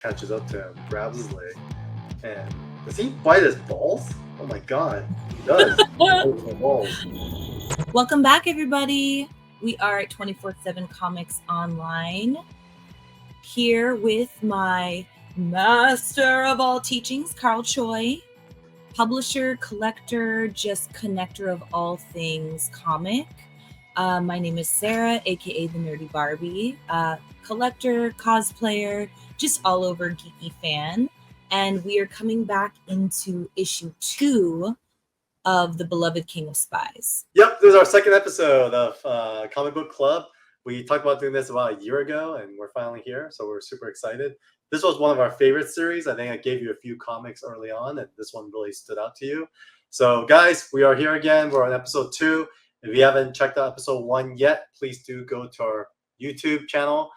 catches up to him, grabs his leg, and does he bite his balls? Oh my god, he does. Balls. Welcome back, everybody. We are at 24/7 Comics Online, here with my master of all teachings, Carl Choi, publisher, collector, just connector of all things comic. My name is Sara, aka TheNerdyBarbie, collector, cosplayer, just all over geeky fan. And we are coming back into issue 2 of the beloved King of Spies. Yep, this is our second episode of Comic Book Club. We talked about doing this about a year ago, and we're finally here, so we're super excited. This was one of our favorite series. I think I gave you a few comics early on, and this one really stood out to you. So, guys, we are here again. We're on episode 2. If you haven't checked out episode 1 yet, please do go to our YouTube channel.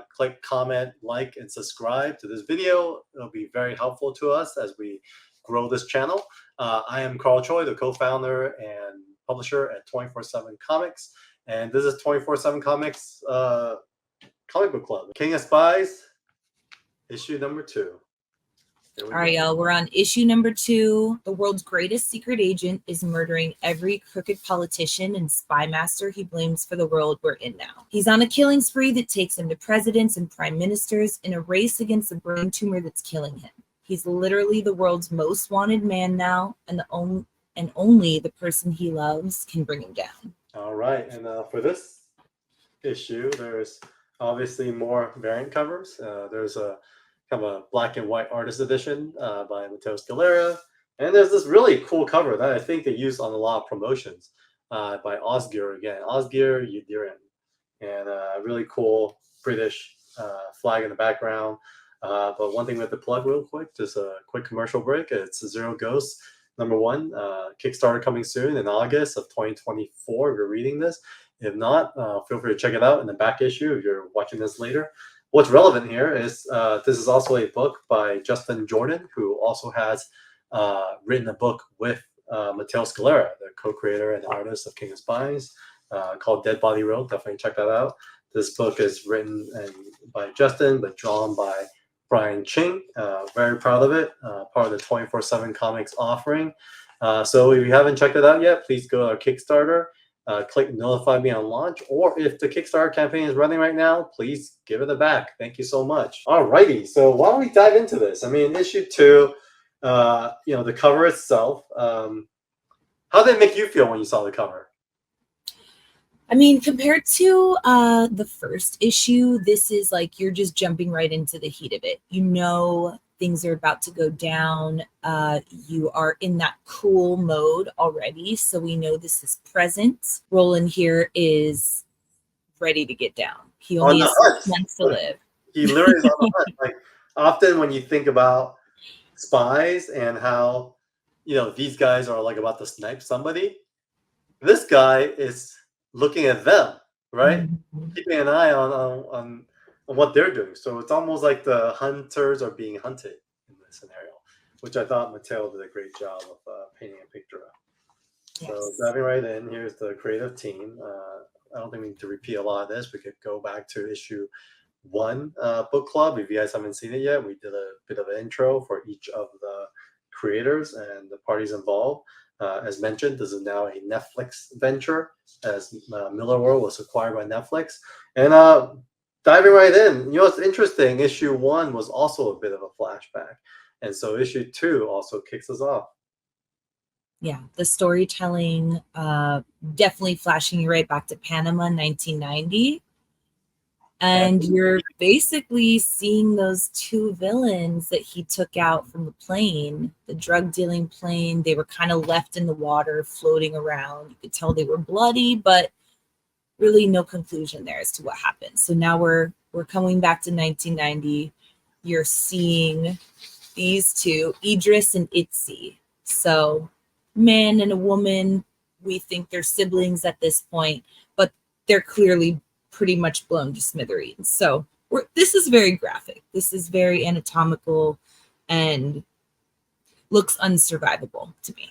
Click, comment, like, and subscribe to this video. It'll be very helpful to us as we grow this channel. I am Carl Choi, the co-founder and publisher at 24/7 Comics, and this is 24/7 Comics Comic Book Club. King of Spies, issue number 2. All right, y'all, we're on issue number 2. The world's greatest secret agent is murdering every crooked politician and spy master he blames for the world we're in now. He's on a killing spree that takes him to presidents and prime ministers in a race against the brain tumor that's killing him. He's literally the world's most wanted man now, and only the person he loves can bring him down. All right, and for this issue, there's obviously more variant covers. There's a kind of a black and white artist edition by Matteo Scalero, and there's this really cool cover that I think they used on a lot of promotions by Osgear again. Osgear Udiran, and really cool British flag in the background. But one thing we have to plug real quick, just a quick commercial break. It's Zero Ghosts #1, Kickstarter coming soon in August of 2024 if you're reading this. If not, feel free to check it out in the back issue if you're watching this later. What's relevant here is this is also a book by Justin Jordan, who also has written a book with Matteo Scalero, the co-creator and artist of King of Spies, called Dead Body Road. Definitely check that out. This book is written by Justin, but drawn by Brian Ching. Very proud of it. Part of the 24/7 Comics offering. So if you haven't checked it out yet, please go to our Kickstarter. Click notify me on launch, or if the Kickstarter campaign is running right now, please give it a back. Thank you so much. Alrighty, so why don't we dive into this? I mean, issue 2, the cover itself. How did it make you feel when you saw the cover? I mean, compared to the first issue, this is like you're just jumping right into the heat of it. You know things are about to go down. You are in that cool mode already, so we know this is present. Roland here is ready to get down. He only has 6 months to live. He literally is on the hunt. Like, often when you think about spies and how these guys are like about to snipe somebody, this guy is looking at them, right? Mm-hmm. Keeping an eye on what they're doing. So it's almost like the hunters are being hunted in this scenario, which I thought Matteo did a great job of painting a picture of. Yes. So diving right in, here's the creative team. I don't think we need to repeat a lot of this. We could go back to issue 1 book club. If you guys haven't seen it yet, we did a bit of an intro for each of the creators and the parties involved. As mentioned, this is now a Netflix venture, as Millar World was acquired by Netflix. And diving right in, it's interesting. Issue 1 was also a bit of a flashback, and so issue 2 also kicks us off. Yeah, the storytelling definitely flashing you right back to Panama, 1990. And you're basically seeing those 2 villains that he took out from the plane, the drug dealing plane. They were kind of left in the water, floating around. You could tell they were bloody, but really no conclusion there as to what happened. So now we're coming back to 1990. You're seeing these 2, Idris and Itzi. So man and a woman, we think they're siblings at this point, but they're clearly pretty much blown to smithereens. So this is very graphic. This is very anatomical and looks unsurvivable to me.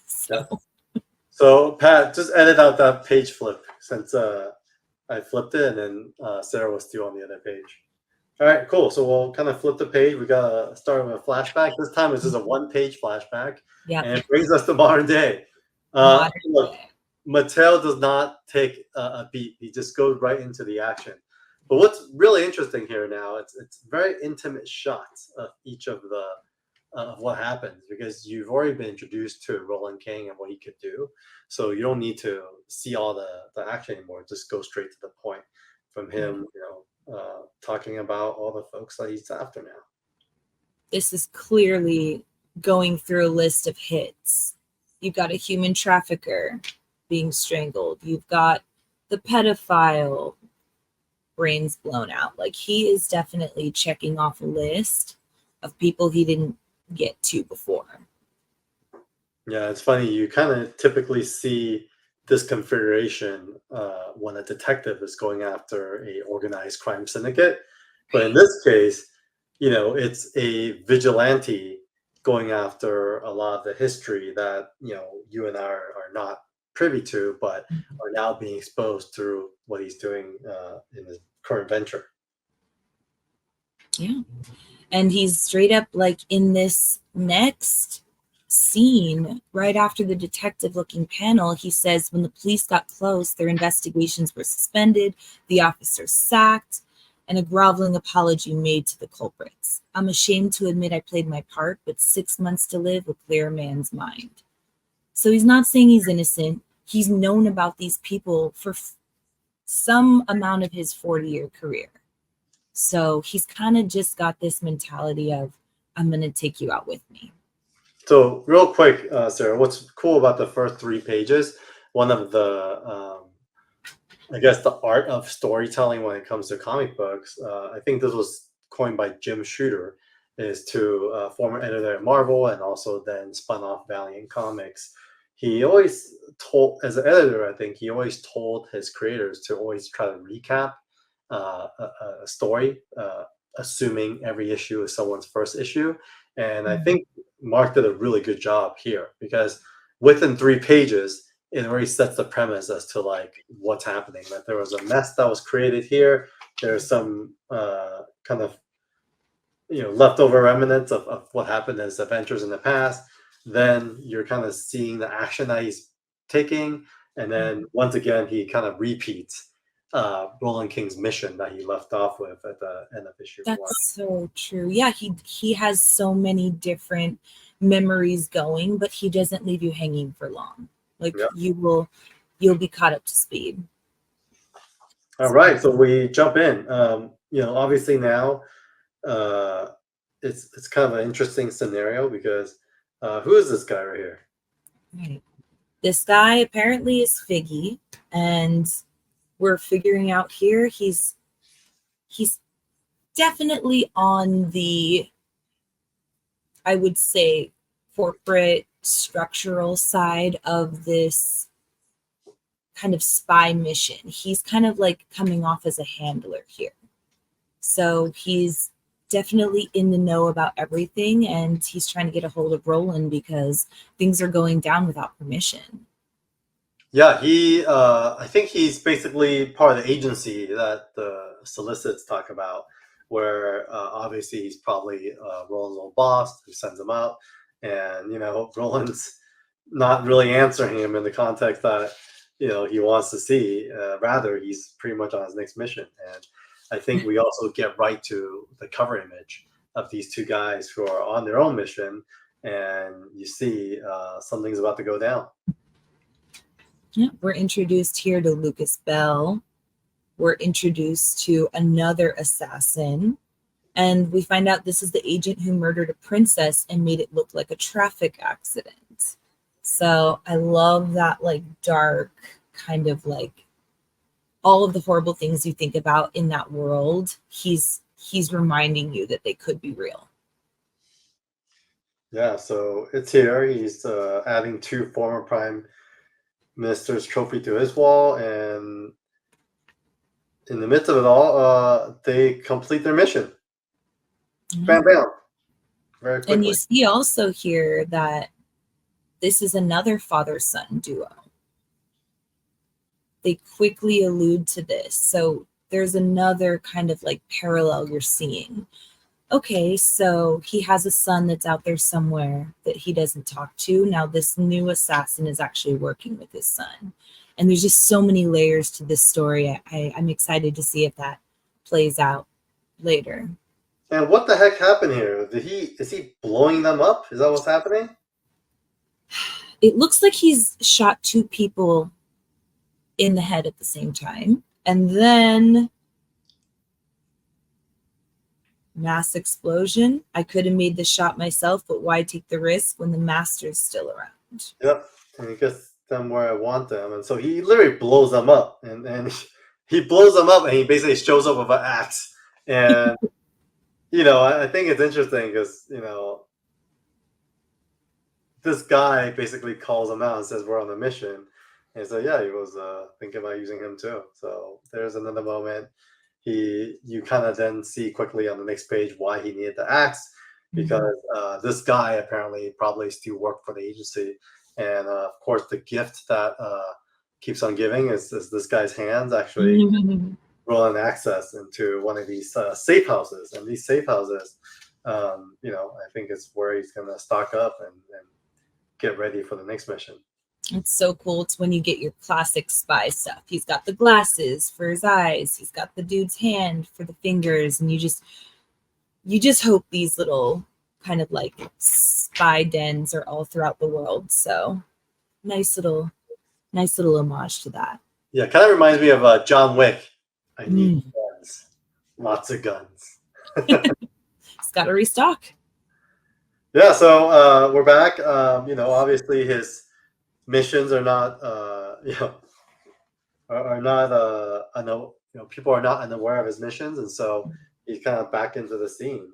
So Pat, just edit out that page flip since I flipped it and then Sarah was still on the other page. All right, cool. So we'll kind of flip the page. We got to start with a flashback. This time it's just a one-page flashback, Yeah, and it brings us to modern day. modern Look, day. Mattel does not take a beat. He just goes right into the action. But what's really interesting here now, it's very intimate shots of each of the of what happens, because you've already been introduced to Roland King and what he could do. So you don't need to see all the action anymore. Just go straight to the point from him, talking about all the folks that he's after now. This is clearly going through a list of hits. You've got a human trafficker being strangled. You've got the pedophile, brains blown out. Like, he is definitely checking off a list of people he didn't get to before. Yeah, it's funny. You kind of typically see this configuration when a detective is going after a organized crime syndicate, but in this case, it's a vigilante going after a lot of the history that you and I are not privy to, but are now being exposed through what he's doing in his current venture. Yeah, and he's straight up like in this next scene right after the detective looking panel, he says when the police got close, their investigations were suspended, the officers sacked, and a groveling apology made to the culprits. I'm ashamed to admit I played my part, but 6 months to live will clear a man's mind. So he's not saying he's innocent. He's known about these people for some amount of his 40-year career. So he's kind of just got this mentality of, I'm going to take you out with me. So real quick, Sarah, what's cool about the first 3 pages, one of the, I guess, the art of storytelling when it comes to comic books, I think this was coined by Jim Shooter, is to former editor at Marvel and also then spun off Valiant Comics. He always told, as an editor, I think he always told his creators to always try to recap a story, assuming every issue is someone's first issue. And I think Mark did a really good job here, because within 3 pages, it already sets the premise as to like what's happening. That there was a mess that was created here. There's some kind of leftover remnants of what happened as adventures in the past. Then you're kind of seeing the action that he's taking, and then once again he kind of repeats Roland King's mission that he left off with at the end of issue 1. That's so true. Yeah, he has so many different memories going, but he doesn't leave you hanging for long. Like, Yep. you'll be caught up to speed. All right, so we jump in. Obviously now, it's kind of an interesting scenario, because who is this guy right here? Right. This guy apparently is Figgy, and we're figuring out here he's definitely on the, I would say, corporate structural side of this kind of spy mission. He's kind of like coming off as a handler here. So he's definitely in the know about everything, and he's trying to get a hold of Roland because things are going down without permission. Yeah, I think he's basically part of the agency that the solicits talk about, where obviously he's probably Roland's old boss who sends him out, and Roland's not really answering him in the context that he wants to see. Rather, he's pretty much on his next mission, and I think we also get right to the cover image of these 2 guys who are on their own mission, and you see something's about to go down. Yeah, we're introduced here to Lucas Bell. We're introduced to another assassin, and we find out this is the agent who murdered a princess and made it look like a traffic accident. So I love that, like, dark kind of like all of the horrible things you think about in that world. He's reminding you that they could be real. Yeah, so it's here. He's adding 2 former prime minister's trophy to his wall, and in the midst of it all, they complete their mission. Bam, bam. Very quickly. And you see also here that this is another father-son duo. They quickly allude to this. So there's another kind of like parallel you're seeing. Okay, so he has a son that's out there somewhere that he doesn't talk to. Now this new assassin is actually working with his son. And there's just so many layers to this story. I'm excited to see if that plays out later. And what the heck happened here? Is he blowing them up? Is that what's happening? It looks like he's shot 2 people in the head at the same time. And then mass explosion. I could have made the shot myself, but why take the risk when the master's still around? Yep. And he gets them where I want them. And so he literally blows them up. And he blows them up and he basically shows up with an axe. And, I think it's interesting because, this guy basically calls him out and says, we're on a mission. And so, yeah, he was thinking about using him too. So there's another moment. You kind of then see quickly on the next page why he needed the axe, because this guy apparently probably still worked for the agency. And of course, the gift that keeps on giving is this guy's hands actually rolling access into one of these safe houses. And these safe houses, I think it's where he's going to stock up and get ready for the next mission. It's so cool. It's when you get your classic spy stuff. He's got the glasses for his eyes. He's got the dude's hand for the fingers. And you just hope these little kind of like spy dens are all throughout the world. So nice little homage to that. Yeah, kind of reminds me of John Wick. I need guns. Lots of guns. He's got to restock. Yeah, so we're back. Obviously his missions are not, people are not unaware of his missions, and so he's kind of back into the scene.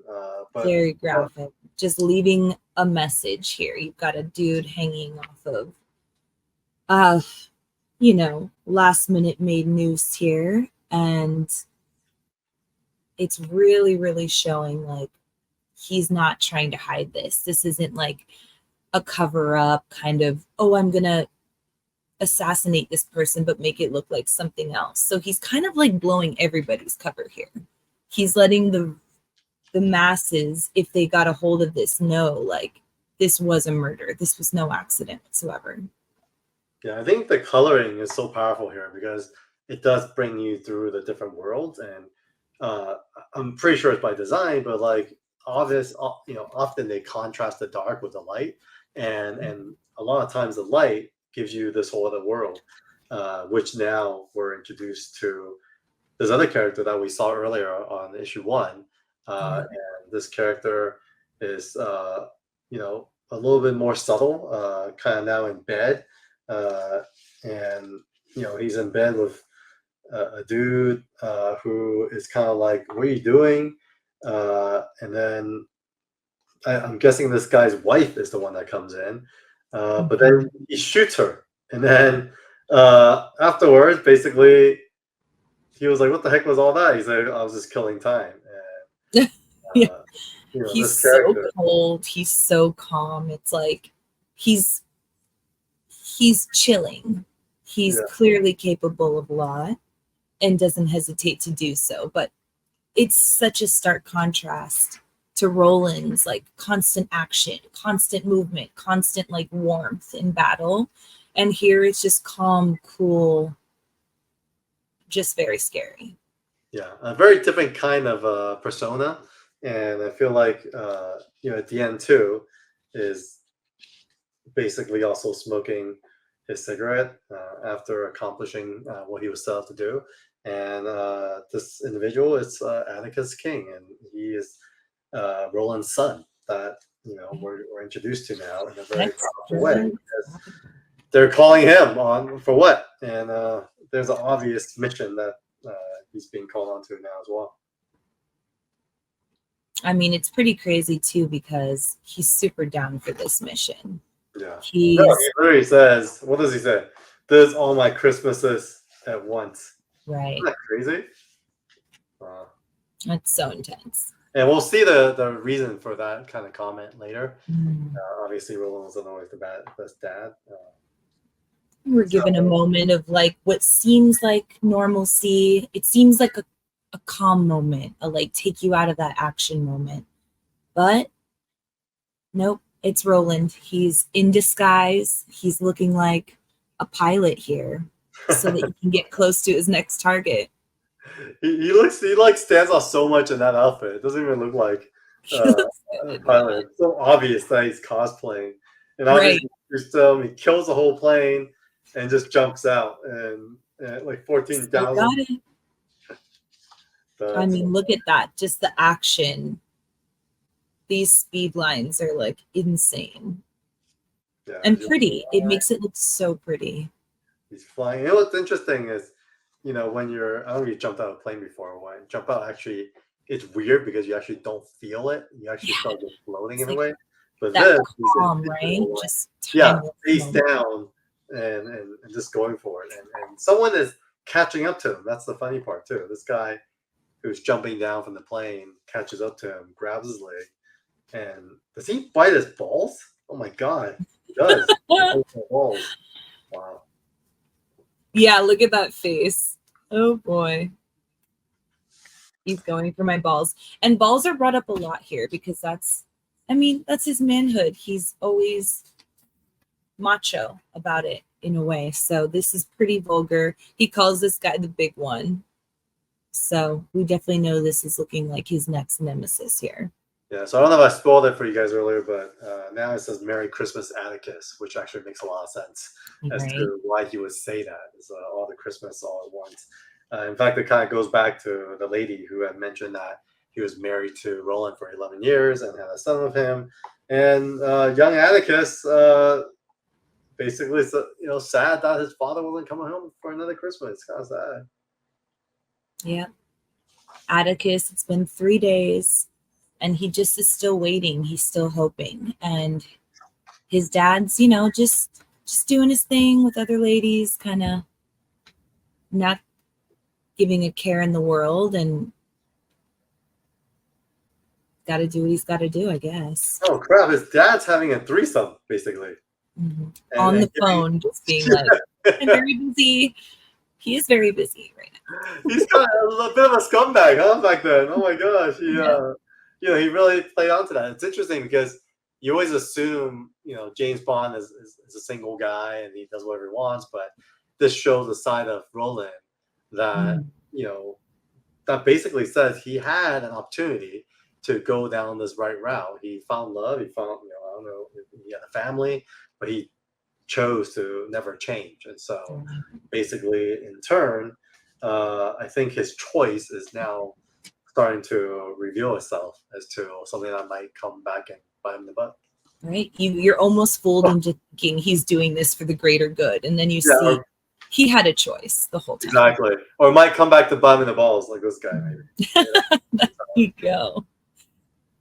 But very graphic, just leaving a message here. You've got a dude hanging off of, last minute made noose here, and it's really, really showing like he's not trying to hide this. This isn't like a cover up kind of, oh, I'm gonna assassinate this person but make it look like something else. So he's kind of like blowing everybody's cover here. He's letting the masses, if they got a hold of this, know like this was a murder. This was no accident whatsoever. Yeah, I think the coloring is so powerful here because it does bring you through the different worlds, and I'm pretty sure it's by design, but like often they contrast the dark with the light, and a lot of times the light gives you this whole other world, which now we're introduced to this other character that we saw earlier on issue 1, and this character is a little bit more subtle, kind of now in bed, and he's in bed with a dude who is kind of like, what are you doing? And then I'm guessing this guy's wife is the one that comes in, but then he shoots her, and then afterwards, basically, he was like, "What the heck was all that?" He's like, "I was just killing time." And he's so cold. He's so calm. It's like he's chilling. He's clearly capable of a lot and doesn't hesitate to do so. But it's such a stark contrast to Roland's like constant action, constant movement, constant like warmth in battle. And here it's just calm, cool, just very scary. Yeah, a very different kind of persona. And I feel like, at the end too, is basically also smoking his cigarette after accomplishing what he was set out to do. And this individual is Atticus King, and he is Roland's son that we're introduced to now in a very powerful way. They're calling him on for what? And there's an obvious mission that he's being called on to now as well. I mean, it's pretty crazy too because he's super down for this mission. Yeah. He literally says, what does he say? This all my Christmases at once. Right. Isn't that crazy? That's so intense. And we'll see the reason for that kind of comment later. Obviously, Roland wasn't always the best dad. We're given a moment of like what seems like normalcy. It seems like a calm moment, a like take you out of that action moment. But nope, it's Roland. He's in disguise. He's looking like a pilot here so that he can get close to his next target. He like stands out so much in that outfit. It doesn't even look like a pilot. It's so obvious that he's cosplaying. And obviously he kills the whole plane and just jumps out and like 14,000. I mean, look at that. Just the action. These speed lines are like insane. Yeah, and pretty. It makes it look so pretty. He's flying. You know what's interesting is, you know, when you're, I don't know if you jumped out of a plane before. When jump out, actually, it's weird because you actually don't feel it. You actually start just floating in a way. But that calm, right? Just face down and just going for it. And someone is catching up to him. That's the funny part too. This guy who's jumping down from the plane catches up to him, grabs his leg, and does he bite his balls? Oh my god, he does. Balls. Wow. Yeah, look at that face. Oh boy. He's going for my balls. And balls are brought up a lot here because that's his manhood. He's always macho about it in a way. So this is pretty vulgar. He calls this guy the big one. So we definitely know this is looking like his next nemesis here. Yeah, so I don't know if I spoiled it for you guys earlier, but now it says Merry Christmas Atticus, which actually makes a lot of sense as to why he would say that. It's all the Christmas all at once. In fact, it kind of goes back to the lady who had mentioned that he was married to Roland for 11 years and had a son with him. And young Atticus basically is, sad that his father wasn't coming home for another Christmas. It's kind of sad. Yeah. Atticus, it's been 3 days. And he just is still waiting. He's still hoping. And his dad's, just doing his thing with other ladies, kind of not giving a care in the world, and got to do what he's got to do, I guess. Oh, crap. His dad's having a threesome, basically. Mm-hmm. On the phone, just being like, I'm very busy. He is very busy right now. He's got a bit of a scumbag, huh, back then. Oh, my gosh. He really played on to that. It's interesting because you always assume, James Bond is a single guy and he does whatever he wants. But this shows a side of Roland that, that basically says he had an opportunity to go down this right route. He found love. He found, I don't know, he had a family, but he chose to never change. And so basically, in turn, I think his choice is now starting to reveal itself as to something that might come back and bite him in the butt. Right? You're almost fooled into thinking he's doing this for the greater good. And then you see he had a choice the whole time. Exactly. Or it might come back to bite him in the balls like this guy, maybe. There you go.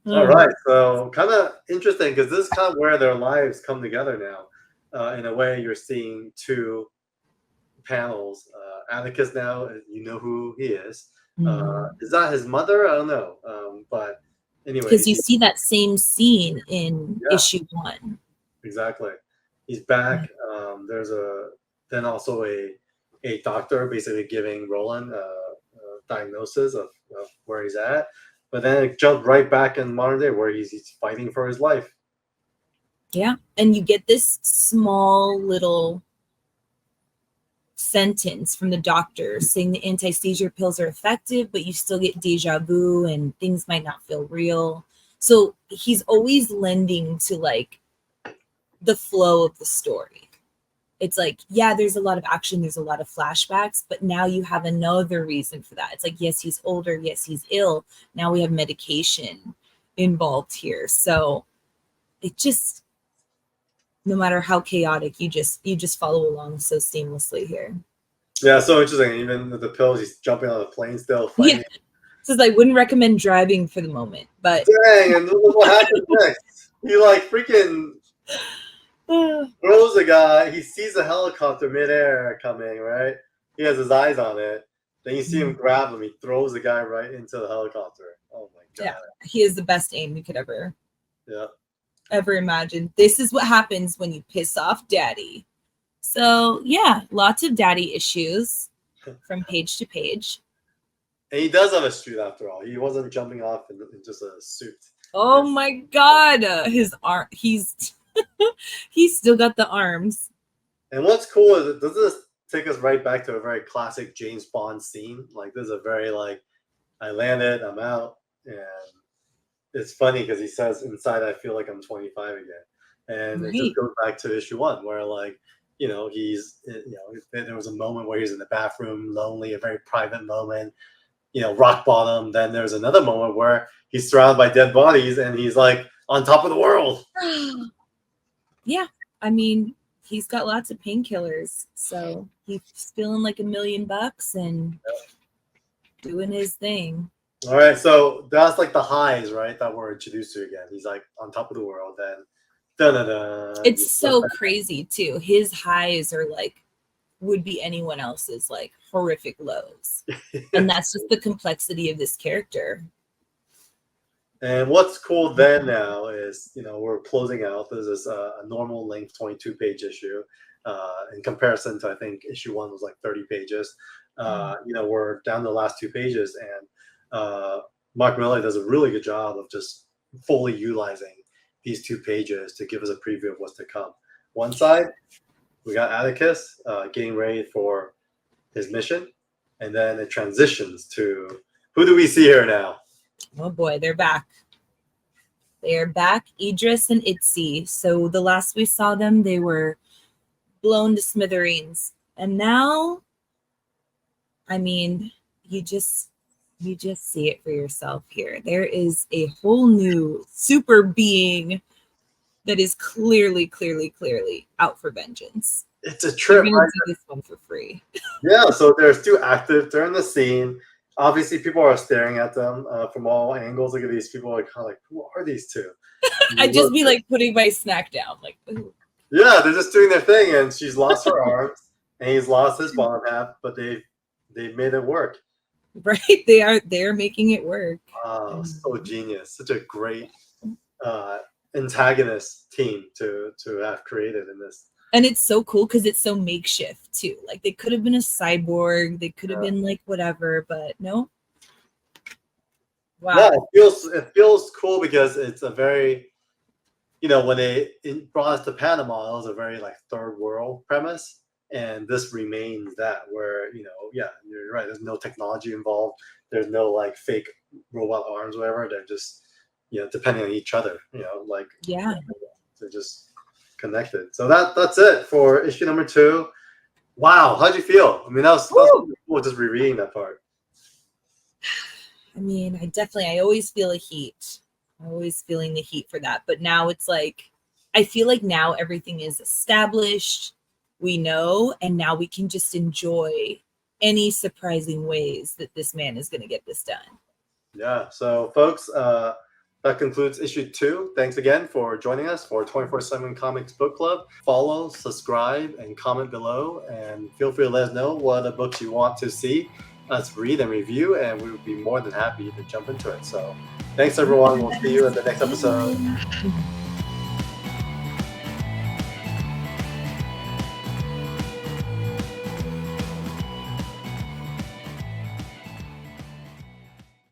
All right. So kind of interesting because this is kind of where their lives come together now. In a way, you're seeing two panels. Atticus now, you know who he is. Is that his mother? I don't know. But anyway, because you see that same scene in issue 1. Exactly. He's back. There's then also a doctor basically giving Roland a diagnosis of where he's at. But then it jumped right back in modern day where he's fighting for his life. Yeah, and you get this small little sentence from the doctor saying the anti-seizure pills are effective, but you still get deja vu and things might not feel real. So he's always lending to like the flow of the story. It's like, yeah, there's a lot of action, there's a lot of flashbacks, but now you have another reason for that. It's like, yes, he's older, yes, he's ill. Now we have medication involved here. So it just, no matter how chaotic, you just follow along so seamlessly here. Yeah, so interesting. Even with the pills, he's jumping on the plane still fighting. Yeah. Says I wouldn't recommend driving for the moment, but dang, and what happens next? He like freaking throws the guy. He sees a helicopter midair coming, right? He has his eyes on it. Then you see him grab him. He throws the guy right into the helicopter. Oh my god! Yeah, he is the best aim you could ever imagine. This is what happens when you piss off Daddy. So yeah, lots of daddy issues from page to page. And he does have a suit after all. He wasn't jumping off in just a suit. Oh my god, his arm, he's still got the arms. And what's cool is, does this take us right back to a very classic James Bond scene? Like, this is a very, like, I landed, I'm out. And it's funny because he says, inside I feel like I'm 25 again. And it just goes back to issue 1 where, like, you know, there was a moment where he's in the bathroom, lonely, a very private moment, you know, rock bottom. Then there's another moment where he's surrounded by dead bodies and he's like on top of the world. Yeah, I mean, he's got lots of painkillers, so he's feeling like $1 million and doing his thing. All right, so that's like the highs, right? That we're introduced to again. He's like on top of the world. Then, it's so crazy too. His highs are like would be anyone else's like horrific lows, and that's just the complexity of this character. And what's cool then now is, you know, we're closing out. This is a normal length 22-page issue. In comparison to, I think, issue 1 was like 30 pages. You know, we're down to the last 2 pages, and Mark Millar does a really good job of just fully utilizing these 2 pages to give us a preview of what's to come. One side, we got Atticus getting ready for his mission, and then it transitions to, who do we see here now? Oh boy, they're back. They are back, Idris and Itzy. So the last we saw them, they were blown to smithereens. And now, I mean, you just see it for yourself here. There is a whole new super being that is clearly out for vengeance. It's a trip. You're gonna do this one for free. Yeah, so there's 2 active. They're in the scene. Obviously, people are staring at them from all angles. Look at these people, like, kind of like, who are these 2? I'd just be like putting my snack down, like, ooh. Yeah, they're just doing their thing, and she's lost her arms, and he's lost his bottom half, but they've made it work. Right, they're making it work. Oh, so genius! Such a great antagonist team to have created in this. And it's so cool because it's so makeshift too. Like they could have been a cyborg, they could have been like whatever, but no. Wow. Yeah, it feels cool because it's a very, you know, when they brought us to Panama, it was a very like third world premise, and this remains that, where, you know, yeah, you're right. There's no technology involved. There's no like fake robot arms, whatever. They're just, you know, depending on each other. You know, like, yeah, they're just connected. So that's it for issue number 2. Wow, how'd you feel? I mean, that was cool just rereading that part. I mean, I always feel a heat. I'm always feeling the heat for that. But now it's like, I feel like now everything is established. We know, and now we can just enjoy any surprising ways that this man is going to get this done. Yeah. So, folks, that concludes issue 2. Thanks again for joining us for 24/7 Comics Book Club. Follow, subscribe, and comment below. And feel free to let us know what other books you want to see us read and review, and we would be more than happy to jump into it. So thanks, everyone. We'll see you in the next episode.